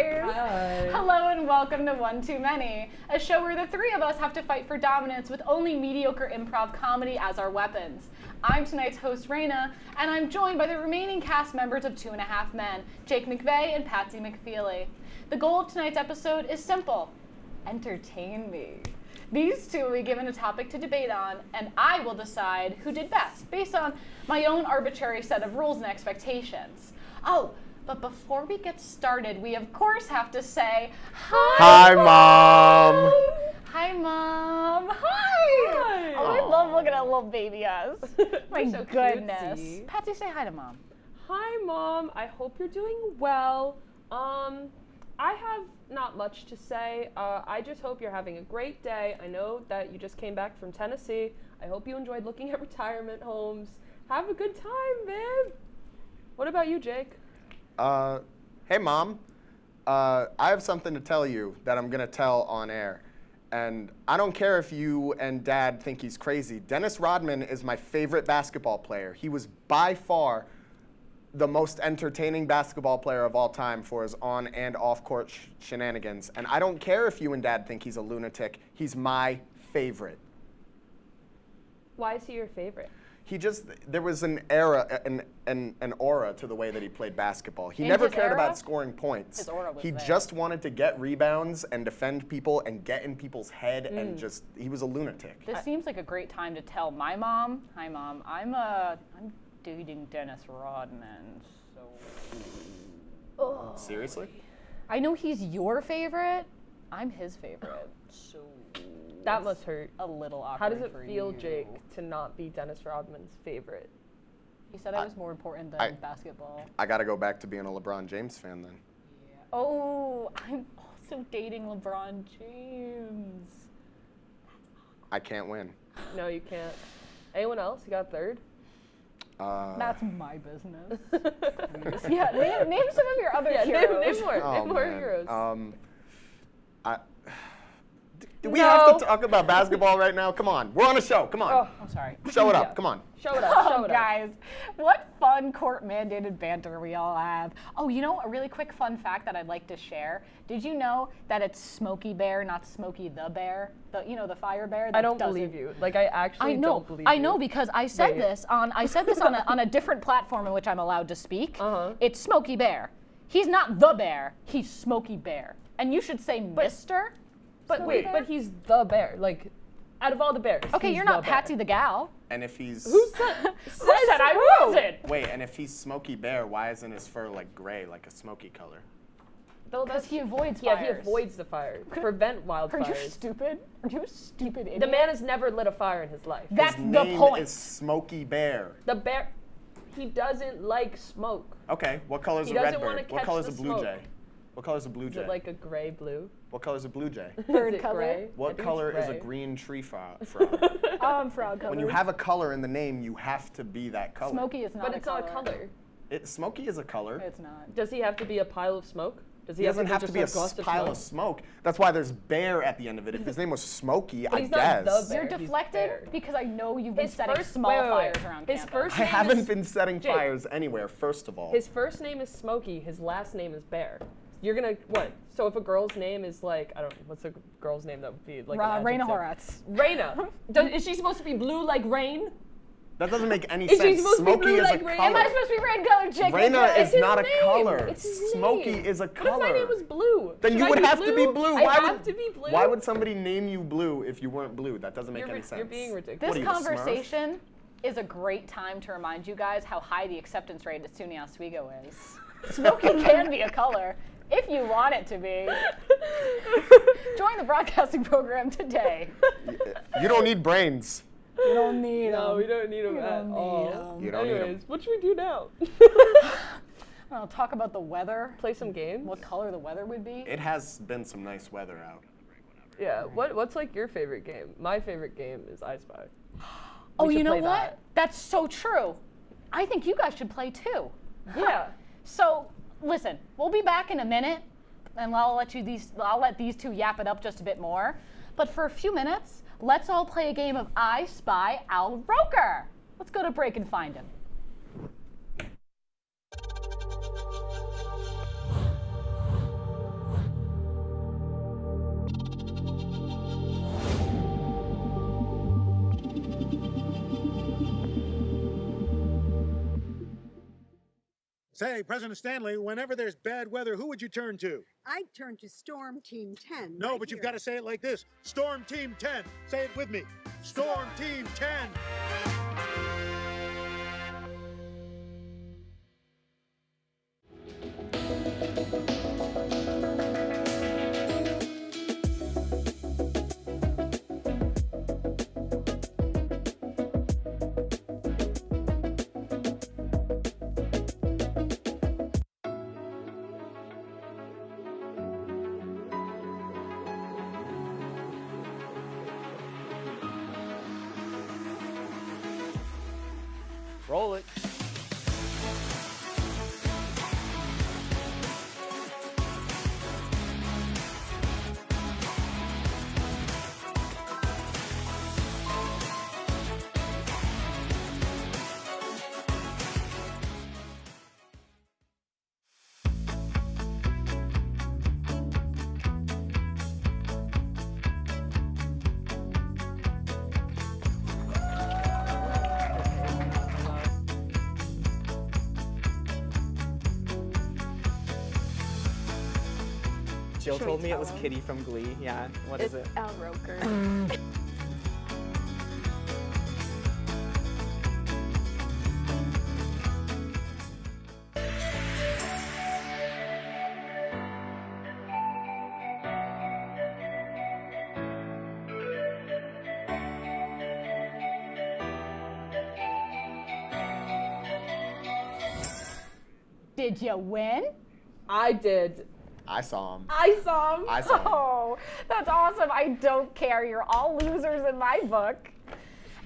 guys! Hi. Hello and welcome to One Too Many, a show where the three of us have to fight for dominance with only mediocre improv comedy as our weapons. I'm tonight's host, Raina, and I'm joined by the remaining cast members of 2.5 Men, Jake McVeigh and Patsy McFeely. The goal of tonight's episode is simple: entertain me. These two will be given a topic to debate on, and I will decide who did best, based on my own arbitrary set of rules and expectations. Oh, but before we get started, we of course have to say, Hi, Mom! Hi, Mom! Hi! Oh, I love looking at little baby us. My so goodness. cutesy. Patsy, say hi to Mom. Hi, Mom. I hope you're doing well. I have not much to say. I just hope you're having a great day. I know that you just came back from Tennessee. I hope you enjoyed looking at retirement homes. Have a good time, babe. What about you, Jake? Hey, Mom. I have something to tell you that I'm going to tell on air. And I don't care if you and Dad think he's crazy. Dennis Rodman is my favorite basketball player. He was by far the most entertaining basketball player of all time for his on and off court shenanigans. And I don't care if you and Dad think he's a lunatic. He's my favorite. Why is he your favorite? There was an aura to the way that he played basketball. He In never his cared era? about scoring points. His aura was He there. just wanted to get rebounds and defend people and get in people's head and he was a lunatic. This seems like a great time to tell my mom, hi Mom, I'm dating Dennis Rodman, so. Seriously? I know he's your favorite. I'm his favorite, so. That must hurt. A little awkward. How does it for feel, you. Jake, to not be Dennis Rodman's favorite? He said I was more important than basketball. I got to go back to being a LeBron James fan then. Yeah. Oh, I'm also dating LeBron James. I can't win. No, you can't. Anyone else? You got third? That's my business. Yeah, name some of your other heroes. Name more. Oh, Name more man. heroes. Do we have to talk about basketball right now? Come on. We're on a show. Come on. Oh. I'm sorry. Show it up. Yeah. Come on. Show it up. Show Oh, it up. guys, what fun court-mandated banter we all have. Oh, you know, a really quick fun fact that I'd like to share. Did you know that it's Smokey Bear, not Smokey the Bear? The fire bear? That I don't doesn't- believe you. Like, I actually don't believe you. I know because I said Wait. this on a different platform in which I'm allowed to speak. It's Smokey Bear. He's not the bear. He's Smokey Bear. And you should say Mister. But wait, but he's the bear. Like, out of all the bears. Okay, he's you're not the bear. Patsy the gal. And if he's... Who said I wasn't. Wait, and if he's Smokey Bear, why isn't his fur like gray, like a smoky color? Because he avoids Yeah, fires. he avoids the fire. Prevent Are you wildfires. stupid? Are you a stupid idiot? The man has never lit a fire in his life. That's His the name point. is Smokey Bear. The bear, he doesn't like smoke. Okay, what color is He a doesn't red wanna bird? What catch color is the a blue smoke. jay? What color is a blue Is jay? it like a gray blue? What color is a blue jay? Bird Is it color? gray? I What think it's color is a gray. green tree frog? Frog color. When you have a color in the name, you have to be that color. Smokey is not But a it's color. not a color. Smokey is a color. It's not. Does he have to be a pile of smoke? Does He doesn't have to just be a gust of pile smoke? of smoke. That's why there's bear at the end of it. If his name was Smokey, I he's not guess. the You're bear, he's deflected bear. because I know you've been His setting first- small wait, wait, wait. fires around His campus. first I name haven't is- been setting Jake. fires anywhere, first of all. His first name is Smokey. His last name is Bear. You're gonna what? So if a girl's name is like I don't know, what's a girl's name that would be like an Raina adjective? Horatz. Raina. Is she supposed to be blue like rain? That doesn't make any Is she sense. supposed to be Smokey blue is like a rain? color. Am I supposed to be red colored, Jake? Raina It's is his not a name. color. It's his Smokey name. is a What color. if my name was blue? Then Should you I would be have blue? to be blue. I Why have would, to be blue. Why would somebody name you blue if you weren't blue? That doesn't make any sense. You're being ridiculous. This What are you, a Smurf? conversation is a great time to remind you guys how high the acceptance rate at SUNY Oswego is. Smokey can be a color if you want it to be. Join the broadcasting program today. You don't need brains. You don't need No, them. we don't need them You at don't all. need 'em. You don't need 'em. Anyways, what should we do now? I'll talk about the weather. Play some games? What color the weather would be. It has been some nice weather out. Yeah. What's like your favorite game? My favorite game is I Spy. Oh, We you should know play what? that. That's so true. I think you guys should play too. Yeah. So, listen, we'll be back in a minute, and I'll let these two yap it up just a bit more. But for a few minutes, let's all play a game of I Spy Al Roker. Let's go to break and find him. Say, President Stanley, whenever there's bad weather, who would you turn to? I'd turn to Storm Team 10. No, right but you've here. got to say it like this. Storm Team 10. Say it with me. Storm Team 10. Roll it. Jill Should we told me it tell was him? Kitty from Glee. Yeah, what is It's it? Al Roker. Did you win? I did. I saw him. I saw him. I saw him. Oh, that's awesome. I don't care. You're all losers in my book.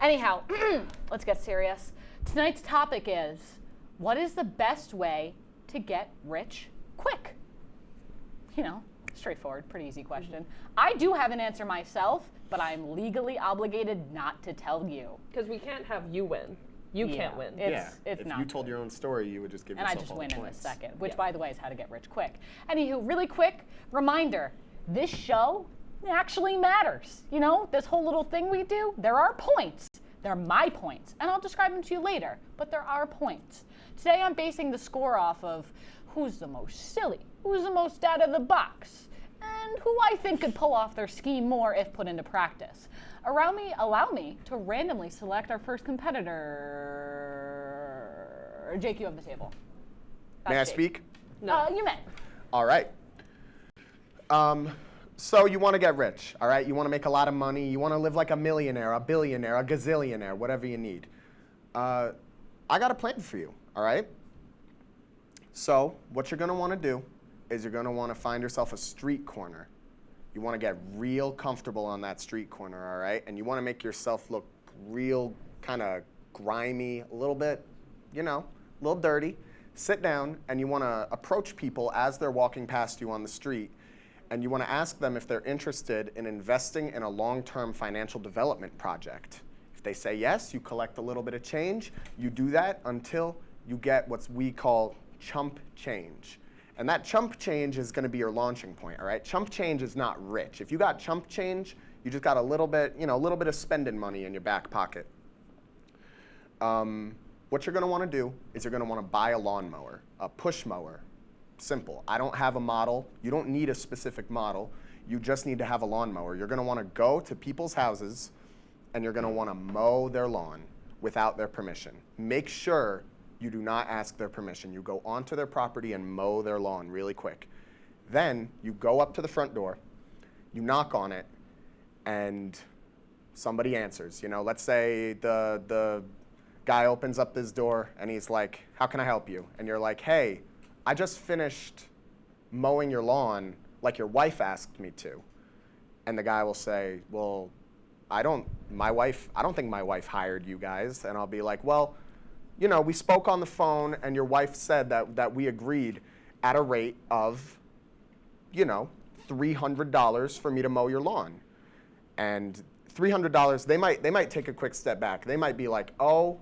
Anyhow, let's get serious. Tonight's topic is, what is the best way to get rich quick? You know, straightforward, pretty easy question. I do have an answer myself, but I'm legally obligated not to tell you. Because we can't have you win. You Yeah, can't win. It's if not you told your own story, you would just give and I yourself just all win the in a points. second, which Yeah. by the way is how to get rich quick. Anywho, really quick reminder, this show actually matters. You know, this whole little thing we do, there are points. They're my points, and I'll describe them to you later, but there are points. Today I'm basing the score off of who's the most silly, who's the most out of the box, and who I think could pull off their scheme more if put into practice. Allow me to randomly select our first competitor. Jake, you have the table. May I That's Jake. speak? No. You may. All right. So you want to get rich, all right? You want to make a lot of money. You want to live like a millionaire, a billionaire, a gazillionaire, whatever you need. I got a plan for you, all right? So what you're going to want to do is you're going to want to find yourself a street corner. You want to get real comfortable on that street corner, all right? And you want to make yourself look real kind of grimy, a little bit, you know, a little dirty. Sit down and you want to approach people as they're walking past you on the street, and you want to ask them if they're interested in investing in a long-term financial development project. If they say yes, you collect a little bit of change. You do that until you get what we call chump change. And that chump change is going to be your launching point, all right? Chump change is not rich. If you got chump change, you just got a little bit, you know, a little bit of spending money in your back pocket. What you're going to want to do is you're going to want to buy a lawnmower, a push mower. Simple. I don't have a model. You don't need a specific model. You just need to have a lawnmower. You're going to want to go to people's houses and you're going to want to mow their lawn without their permission. Make sure you do not ask their permission. You go onto their property and mow their lawn really quick. Then you go up to the front door, you knock on it, and somebody answers. You know, let's say the guy opens up his door and he's like, "How can I help you?" And you're like, "Hey, I just finished mowing your lawn like your wife asked me to." And the guy will say, "Well, I don't think my wife hired you guys." And I'll be like, "Well, you know, we spoke on the phone and your wife said that we agreed at a rate of, you know, $300 for me to mow your lawn." And $300, they might take a quick step back. They might be like, "Oh,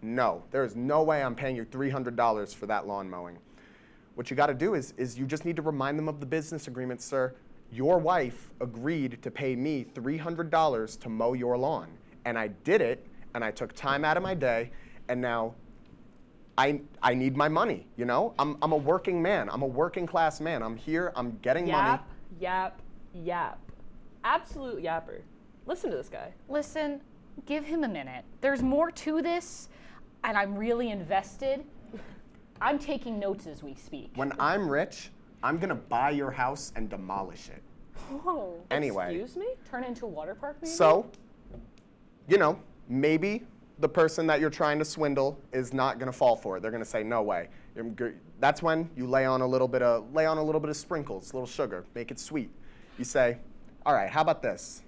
no, there's no way I'm paying you $300 for that lawn mowing." What you got to do is you just need to remind them of the business agreement, sir. Your wife agreed to pay me $300 to mow your lawn, and I did it, and I took time out of my day, and now I need my money, you know? I'm a working man. I'm a working class man. I'm here. I'm getting money. Yap. Absolute yapper. Listen to this guy. Listen, give him a minute. There's more to this, and I'm really invested. I'm taking notes as we speak. When I'm rich, I'm gonna buy your house and demolish it. Oh. Anyway. Excuse me? Turn into a water park maybe? So, you know, maybe the person that you're trying to swindle is not gonna fall for it. They're gonna say, no way. That's when you lay on a little bit of sprinkles, a little sugar, make it sweet. You say, all right, how about this?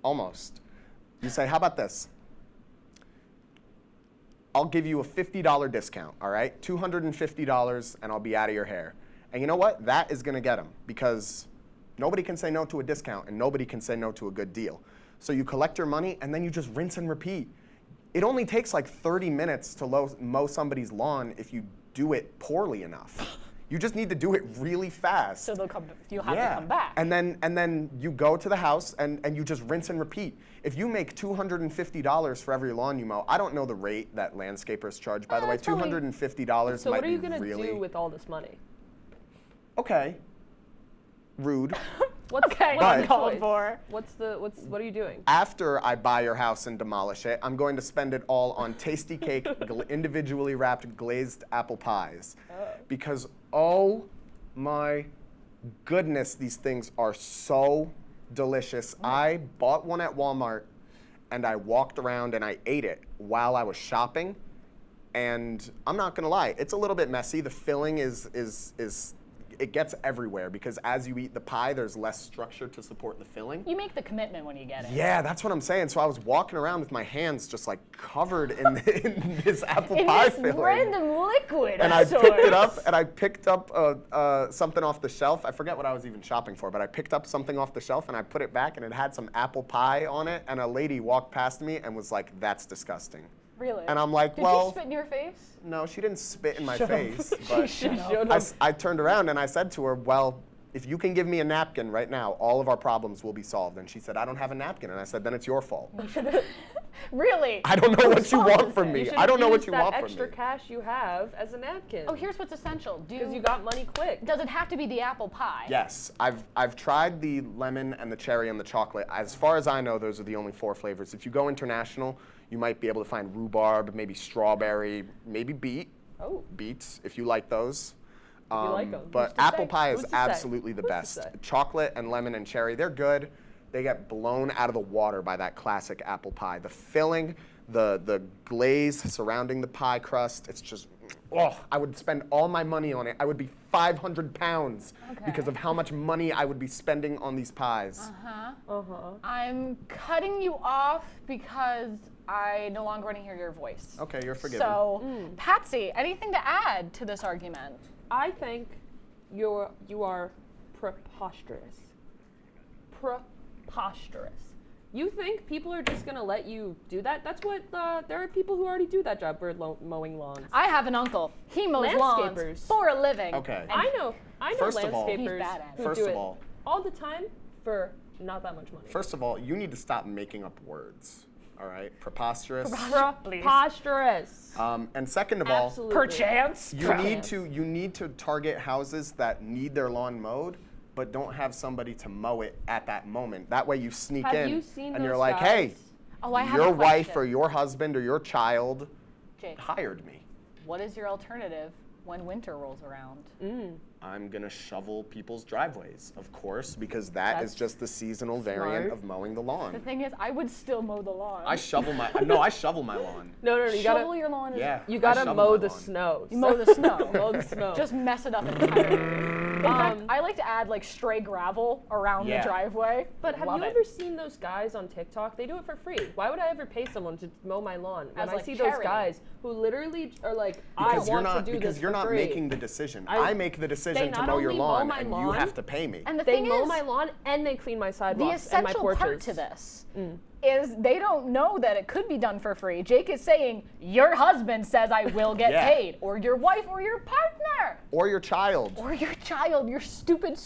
Almost. You say, how about this? I'll give you a $50 discount, all right? $250 and I'll be out of your hair. And you know what? That is gonna get them because nobody can say no to a discount and nobody can say no to a good deal. So you collect your money and then you just rinse and repeat. It only takes like 30 minutes to mow somebody's lawn if you do it poorly enough. You just need to do it really fast. So you'll have to come back. And then you go to the house and you just rinse and repeat. If you make $250 for every lawn you mow, I don't know the rate that landscapers charge, by the way. $250 So might what are you be gonna really... do with all this money? Okay. Rude. What's Okay, what's the called choice? for. What are you doing? After I buy your house and demolish it, I'm going to spend it all on tasty cake, individually wrapped glazed apple pies. Oh. Because, oh my goodness, these things are so delicious. I bought one at Walmart and I walked around and I ate it while I was shopping. And I'm not gonna lie, it's a little bit messy. The filling it gets everywhere because as you eat the pie, there's less structure to support the filling. You make the commitment when you get it. Yeah, that's what I'm saying. So I was walking around with my hands just like covered in this apple pie this filling. random liquid. And I picked it up, and I picked up something off the shelf. I forget what I was even shopping for, but I picked up something off the shelf, and I put it back, and it had some apple pie on it, and a lady walked past me and was like, "That's disgusting." Really? And I'm like, Did well... she spit in your face? No, she didn't spit in my Shut up. face, but Shut up. I turned around and I said to her, well, if you can give me a napkin right now, all of our problems will be solved. And she said, I don't have a napkin. And I said, then it's your fault. Really? I don't know what you want from You me. should I don't know what use you that want from extra me. cash you have as a napkin. Oh, here's what's essential. Because you got money quick. Does it have to be the apple pie? Yes, I've tried the lemon and the cherry and the chocolate. As far as I know, those are the only 4 flavors. If you go international, you might be able to find rhubarb, maybe strawberry, maybe beet. Oh. Beets, if you like those. You like 'em. But Who's to apple say? pie is Who's to say? absolutely the Who's to best. say? Chocolate and lemon and cherry, they're good. They get blown out of the water by that classic apple pie. The filling, the glaze surrounding the pie crust, it's just, oh, I would spend all my money on it. I would be 500 pounds because of how much money I would be spending on these pies. I'm cutting you off because I no longer want to hear your voice. Okay, you're forgiven. So, Patsy, anything to add to this argument? I think you are preposterous. Preposterous. You think people are just gonna let you do that? That's what there are people who already do that job for mowing lawns. I have an uncle. He mows lawns Landscapers. for a living. Okay. And I know First of all- He's landscapers bad at it. who First do of it all- all the time for not that much money. First of all, you need to stop making up words. All right, preposterous. Preposterous. And second of all, Absolutely. Perchance. you need to target houses that need their lawn mowed, but don't have somebody to mow it at that moment. That way you sneak Have in you seen and you're those like, hey, guys? Oh, I have your a wife question. or your husband or your child Jake, hired me. what is your alternative when winter rolls around? I'm gonna shovel people's driveways, of course, because that is That's just the seasonal variant smart. of mowing the The lawn. thing is, I would still mow the lawn. I shovel my lawn. No, you Shovel gotta your lawn. Yeah. you I gotta shovel mow my the lawn. snow. You mow the snow. Mow the snow. Just mess it up entirely. In fact, I like to add like stray gravel around Yeah. the driveway. But have Love you it. ever seen those guys on TikTok? They do it for free. Why would I ever pay someone to mow my lawn? When As, I like, see charity. those guys who literally are like, Because I you're want not to do because this you're for not free. making the decision. I- I make the decision to not mow your only mow lawn, my and you lawn, have to pay me. And the They thing mow is, my lawn and they clean my the sidewalks and my essential porches. part to this is they don't know that it could be done for free. Jake is saying, your husband says I will get Yeah. paid, or your wife, or your partner, Or your child. or your child, your stupid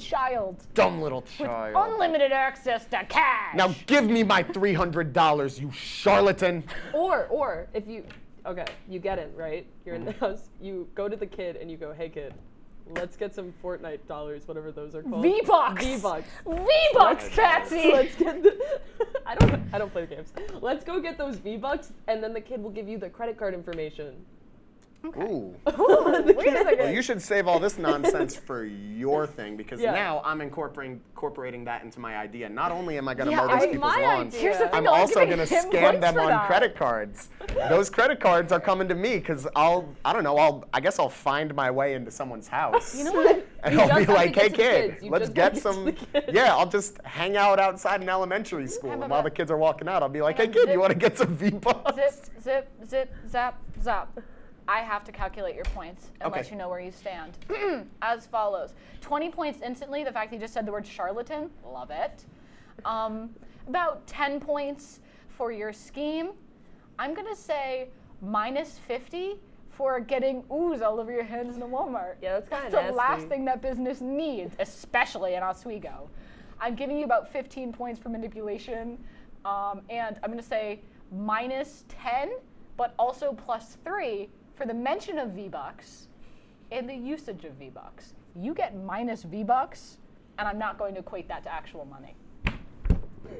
child. Dumb little With child. unlimited access to cash. Now give me my $300, you charlatan. Or if you, Okay, you get in, right? You're in the house. You go to the kid and you go, hey kid, let's get some Fortnite dollars, whatever those are called. V-Bucks! V-Bucks. V-Bucks, Patsy! Let's get I don't play the games. Let's go get those V-Bucks, and then the kid will give you the credit card information. Okay. Ooh. Wait a second. Well, you should save all this nonsense for your thing, because Yeah. now I'm incorporating that into my idea. Not only am I going to Yeah, mow these people's my lawns, idea. Here's the thing, I'm though, I'm also giving going to him scam points them for on that. credit cards. Those credit cards are coming to me because I guess I'll find my way into someone's house. You know what? And You I'll just be have like, to hey get to the kid, kids. You let's just get gotta get to some, the kids." yeah, I'll just hang out outside in elementary school. And while the kids are walking out, I'll be like, hey kid, you want to get some V-Bucks? Zip, zip, zip, zap, zap. I have to calculate your points and let Okay. you know where you stand. As follows. 20 points instantly, the fact that you just said the word charlatan, love it. About 10 points for your scheme. I'm gonna say minus 50 for getting ooze all over your hands in a Walmart. Yeah, that's kinda the last nasty. thing that business needs, especially in Oswego. I'm giving you about 15 points for manipulation, and I'm gonna say minus 10, but also plus 3 for the mention of V-Bucks and the usage of V-Bucks. You get minus V-Bucks, and I'm not going to equate that to actual money.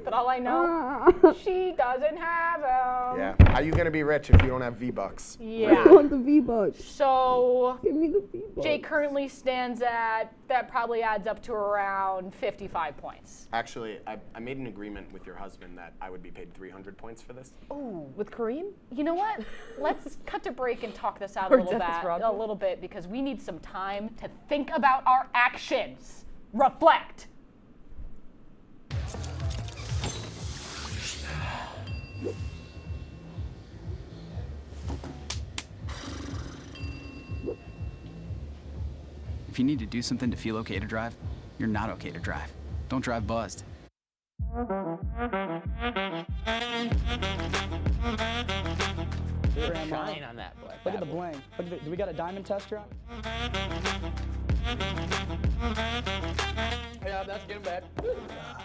But all I know, she doesn't have them. Yeah. How are you going to be rich if you don't have V-Bucks? Yeah. want the V-Bucks. So Give me the V-Bucks. Jake currently stands at, that probably adds up to around 55 points. Actually, I made an agreement with your husband that I would be paid 300 points for this. Ooh. With Kareem? You know what? Let's cut to break and talk this out Or Dennis Rodman. a little bit because we need some time to think about our actions. Reflect. If you need to do something to feel okay to drive, you're not okay to drive. Don't drive buzzed. Shine on that black. Look at the bling. Look at do we got a diamond tester on? Yeah, that's getting bad.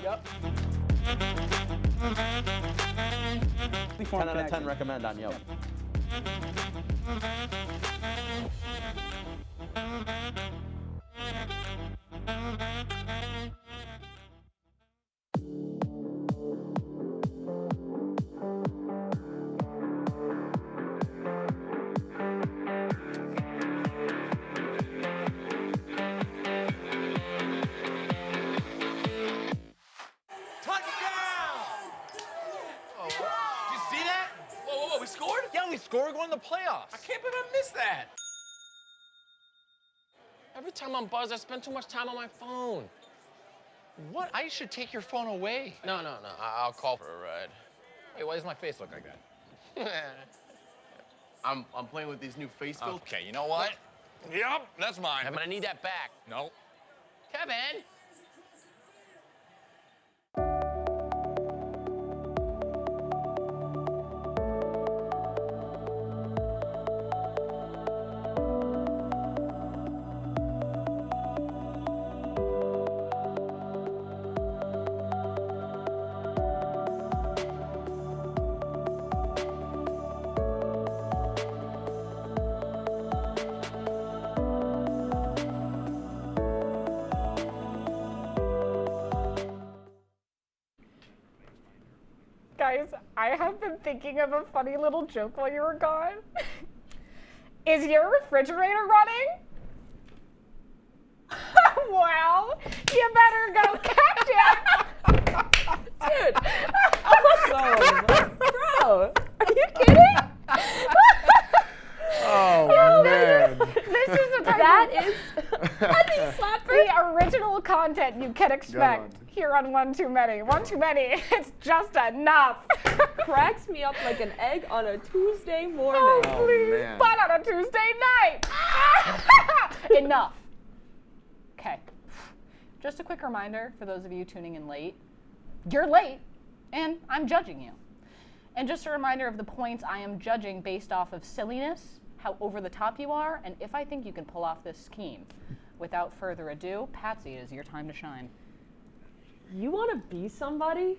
Yep. 10 out of 10 recommend on Yelp. We scored? Yeah, we scored. We're going to the playoffs. I can't believe I missed that. Every time I'm buzzed, I spend too much time on my phone. What? I should take your phone away. No. I'll call for a ride. Hey, why does my face look like that? I'm playing with these new face filters. Okay, you know what? Yep, that's mine. I'm gonna need that back. No. Kevin! Guys, I have been thinking of a funny little joke while you were gone. Is your refrigerator running? Well, you better go catch it. Dude, awesome. Bro, are you kidding? Oh, man. This is the type That of is the original content you can expect one. here on One Too Many. One Too Many, it's just enough. cracks me up like an egg on a Tuesday morning. Oh, Please, man. but on a Tuesday night. Enough. Okay. Just a quick reminder for those of you tuning in late. You're late, and I'm judging you. And just a reminder of the points I am judging based off of silliness, how over the top you are, and if I think you can pull off this scheme. Without further ado, Patsy, it is your time to shine. You want to be somebody?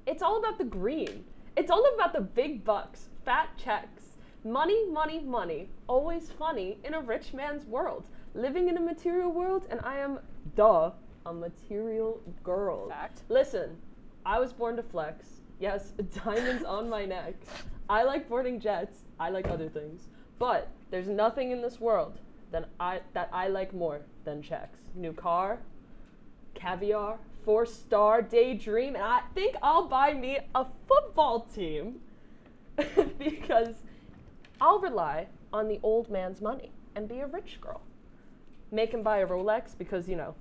It's all about the green. It's all about the big bucks, fat checks, Money, money, money. Always funny in a rich man's world. Living in a material world, and I am, a material girl. Fact. Listen, I was born to flex. Yes, diamonds on my neck. I like boarding jets. I like other things. But there's nothing in this world that I like more than checks. New car, caviar, 4-star daydream, and I think I'll buy me a football team because I'll rely on the old man's money and be a rich girl. Make him buy a Rolex because, you know,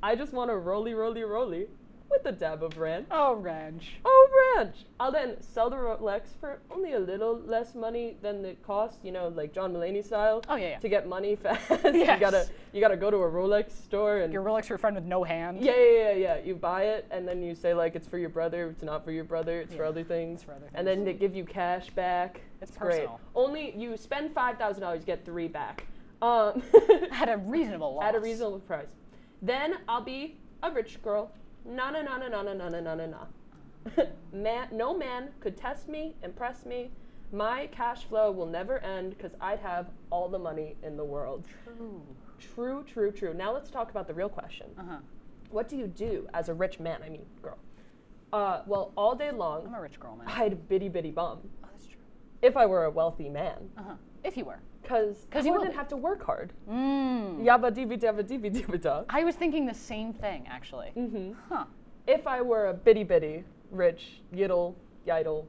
I just want a roly with a dab of ranch. Oh, ranch. Oh, ranch. I'll then sell the Rolex for only a little less money than it cost, you know, like John Mulaney style. Oh, yeah. To get money fast. Yes. You gotta go to a Rolex store and Your Rolex for a friend with no hand. yeah. You buy it and then you say like it's for your brother. It's not for your brother. It's for other things. It's for other And then they give you cash back. It's great. personal. Only you spend $5,000, you get 3 back. At a reasonable loss. At a reasonable price. Then I'll be a rich girl. Na. No man could test me, impress me. My cash flow will never end because I'd have all the money in the world. True. Now let's talk about the real question. What do you do as a rich man? I mean, girl. Well, all day long, I'm a rich girl, man. I'd bitty bum. Oh, that's true. If I were a wealthy man. If you were. Because I you wouldn't have to work hard. Yabba dibby dabba dibby dibba da. I was thinking the same thing, actually. If I were a bitty, rich, yiddle, yiddle,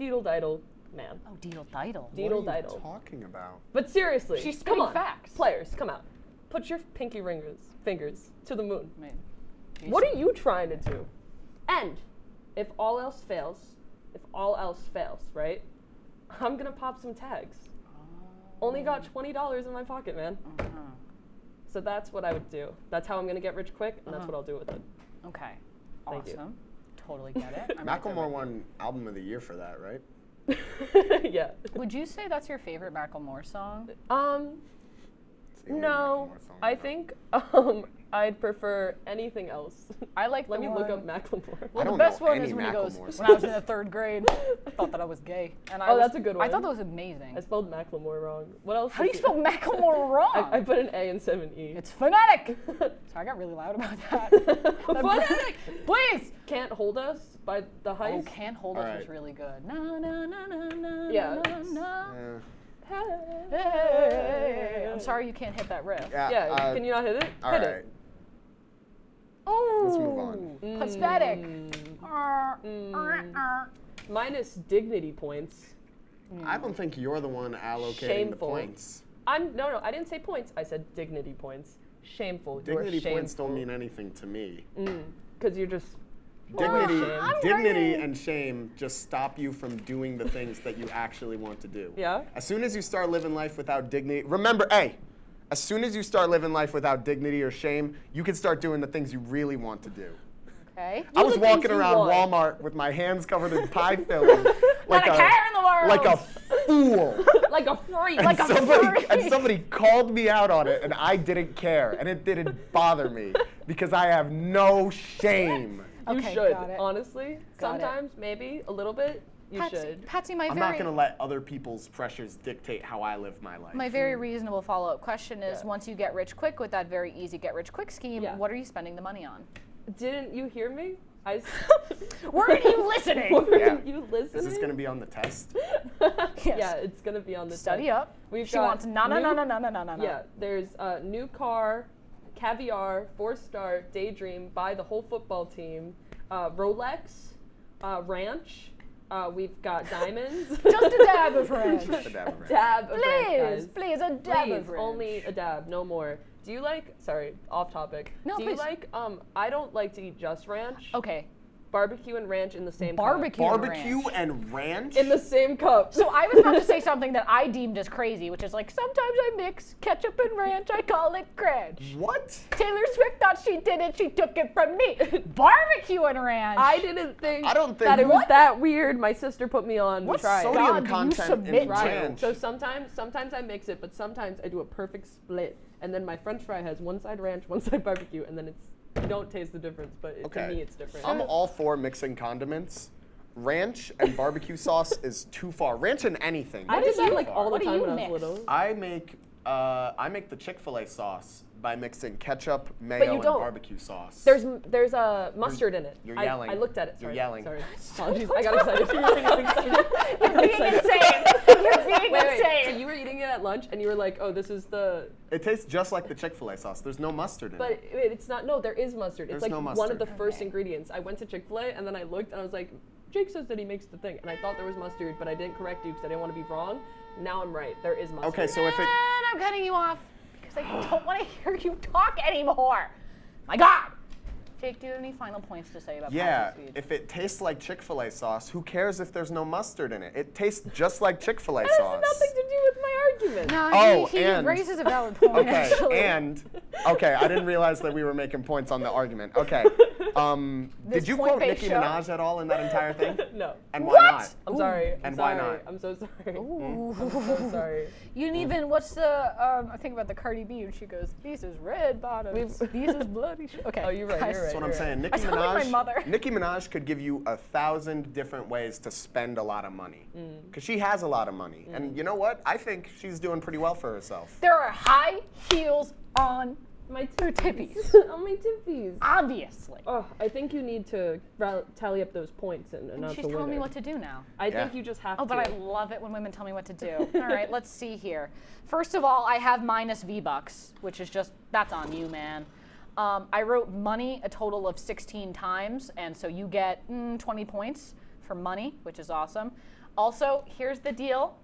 deedle diddle man. Oh, deedle diddle. Deedle What are you diddle. talking about? But seriously, She's come spitting on. facts. Players, come out. Put your pinky fingers to the moon. I mean, What are you trying to do? And if all else fails, right? I'm gonna pop some tags. Only got $20 in my pocket, man. So that's what I would do. That's how I'm gonna get rich quick, and that's what I'll do with it. Okay. Thank you. Awesome. Totally get it. I'm right there Macklemore with won Album of the Year for that, right? Yeah. you. Would you say that's your favorite Macklemore song? It's the only No. Macklemore song I know. think I'd prefer anything else. I like Let the me one. look up Macklemore. I The don't best know one any is when he goes, Macklemore when I was in the 3rd grade, I thought that I was gay. And I Oh, was, that's a good I thought one. that was amazing. I spelled Macklemore wrong. What else? How do you is spell it? Macklemore wrong? I put an A and 7 E. It's phonetic. So I got really loud about that. Phonetic! Please. Can't Hold Us by The Heist. Oh, Can't Hold Us All was right. really good. Na na na na na Yeah. na na. Yeah. Hey. I'm sorry you can't hit that riff. Yeah, can you not hit it? All hit right. it. Oh. Let's move on. Pathetic. Minus dignity points. I don't think you're the one allocating Shameful. the points. No, I didn't say points. I said dignity points. Shameful. Dignity You're points don't shameful. mean anything to me. Because you're just. Dignity, I'm dignity writing. and shame just stop you from doing the things that you actually want to do. Yeah? As soon as you start living life without dignity, remember, as soon as you start living life without dignity or shame, you can start doing the things you really want to do. Okay. I was the things walking you around want. Walmart with my hands covered in pie filling, like Not a care in the world. like a fool. Like a freak. Like a freak. And somebody called me out on it, and I didn't care, and it didn't bother me because I have no shame. You Okay, should, got it. honestly. Got it. Sometimes, maybe, a little bit, you should. Patsy, my I'm very not gonna let other people's pressures dictate how I live my life. my very reasonable follow-up question is: Yeah. once you get rich quick with that very easy get rich quick scheme, Yeah. what are you spending the money on? Didn't you hear me? Weren't you listening? Weren't you listening? Is this gonna be on the test? Yes. Yeah, it's gonna be on the Study test. up. We've She got wants na na new- na na na na na na. Yeah, there's a new car, caviar, 4-star, daydream, buy the whole football team, Rolex, ranch. We've got diamonds. Just a dab of ranch. Just a dab of ranch. Dab of ranch, Please, guys. please, a dab Please, of ranch. only a dab, no more. Do you like? Sorry, off topic. No, Do please. you like? I don't like to eat just ranch. Okay. Barbecue and ranch in the same Barbecue. cup. Barbecue ranch. and ranch? In the same cup. So I was about to say something that I deemed as crazy, which is like sometimes I mix ketchup and ranch. I call it crunch. What? Taylor Swift thought she did it. She took it from me. Barbecue and ranch. I didn't think, I don't that think- it was What? that weird. My sister put me on. What's Try it. sodium God, you content submit in to. ranch? So sometimes I mix it, but sometimes I do a perfect split, and then my French fry has one side ranch, one side barbecue, and then you don't taste the difference, but to me it's different. I'm all for mixing condiments. ranch and barbecue sauce is too far. Ranch in anything. I did is that too like far. all the What do time you when I mix? was little. I make the Chick-fil-A sauce by mixing ketchup, mayo, you and don't. barbecue sauce. There's a mustard in it. You're yelling. I looked at it. You're Sorry. yelling. Sorry. Apologies. I got excited. You're being insane. You're being Wait. So insane. you were eating it at lunch, and you were like, "Oh, this is the." It tastes just like the Chick-fil-A sauce. There's no mustard in But it. it's not. No, there is mustard. There's It's like no one of the mustard. first ingredients. I went to Chick-fil-A, and then I looked, and I was like, "Jake says that he makes the thing," and I thought there was mustard, but I didn't correct you because I didn't want to be wrong. Now I'm right. There is mustard. Okay, so if it And I'm cutting you off because I don't want to hear you talk anymore. My God. Jake, do you have any final points to say about yeah, Patsy's speech? if it tastes like Chick-fil-A sauce, who cares if there's no mustard in it? It tastes just like Chick-fil-A That sauce. has nothing to do with my argument. No, Oh, he and- raises a valid point, Okay, actually. okay, I didn't realize that we were making points on the argument. Okay, This did you quote point-based Nicki show? Minaj at all in that entire thing? No. And why What? not? I'm sorry. And I'm why sorry. not? I'm so sorry. Ooh. I'm so sorry. You didn't even, what's the, I think about the Cardi B, and she goes, these is red bottoms, these is bloody Okay. Oh, you're right, guys. you're That's right. what I'm saying. Nicki sound like my mother. Nicki Minaj could give you 1,000 different ways to spend a lot of money. Because she has a lot of money. And you know what? I think she's doing pretty well for herself. There are high heels on My tippies. On my tippies. Obviously. Oh, I think you need to tally up those points and announce She's a winner. telling me what to do now. I Yeah. think you just have Oh, to. but I love it when women tell me what to do. All right, let's see here. First of all, I have minus V-Bucks, which is just, that's on you, man. I wrote money a total of 16 times, and so you get 20 points for money, which is awesome. Also, here's the deal.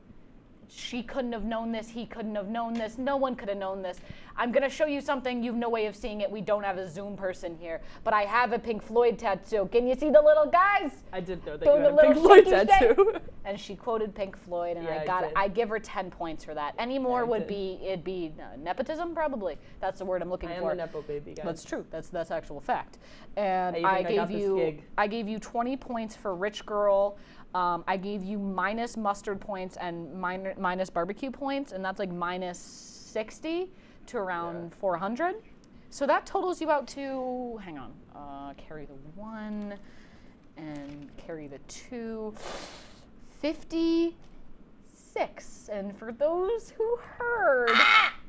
She couldn't have known this, he couldn't have known this, no one could have known this. I'm gonna show you something, you've no way of seeing it, we don't have a Zoom person here, but I have a Pink Floyd tattoo. Can you see the little guys? I did know that Doing you had the a Pink little Floyd shaky tattoo. And she quoted Pink Floyd, and Yeah, I I got it. did. I give her 10 points for that. Any more I would did. be, it'd be nepotism, probably. That's the word I'm looking I am for. a nepo baby, guys. That's true. That's actual fact. And I even got this gig. I gave you 20 points for rich girl. I gave you minus mustard points and minus barbecue points, and that's like minus 60 to around 400. So that totals you out to, hang on, carry the 1 and carry the 2, 56. And for those who heard,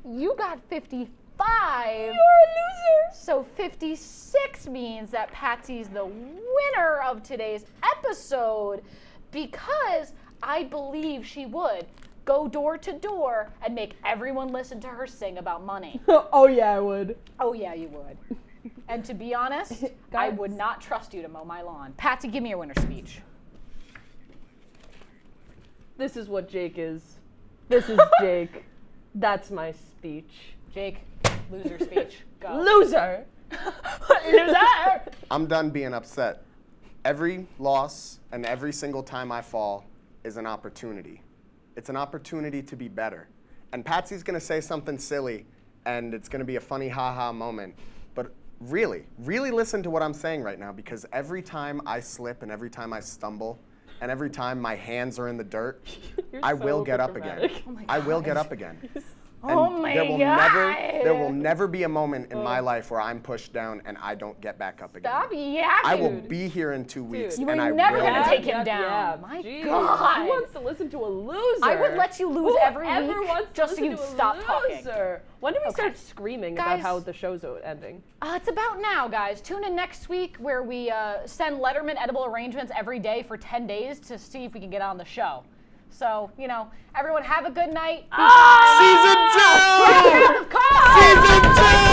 you got 55. You're a loser. So 56 means that Patsy's the winner of today's episode, because I believe she would go door to door and make everyone listen to her sing about money. Oh yeah, I would. Oh yeah, you would. And to be honest, I would not trust you to mow my lawn. Patsy, give me your winner speech. This is what Jake is. This is Jake. That's my speech. Jake, loser speech. Go. Loser. Loser! I'm done being upset. Every loss and every single time I fall is an opportunity. It's an opportunity to be better. And Patsy's gonna say something silly, and it's gonna be a funny ha-ha moment. But really, really listen to what I'm saying right now, because every time I slip and every time I stumble and every time my hands are in the dirt, You're I so will get up again. overdramatic. Oh my I will God. get up again. Oh my there will God. there will never be a moment in my life where I'm pushed down and I don't get back up again. Stop yakking. I will be here in 2 weeks, You and were I never will. gonna Yeah, take him yeah, down. yeah. My Jeez. God. Who wants to listen to a loser? I would let you lose every Whoever week wants to just so listen you'd to a stop talking. loser? When do we Okay. start screaming Guys. about how the show's ending? It's about now, guys. Tune in next week where we send Letterman edible arrangements every day for 10 days to see if we can get on the show. So, you know, everyone have a good night. Season 2! Round of applause! Season 2!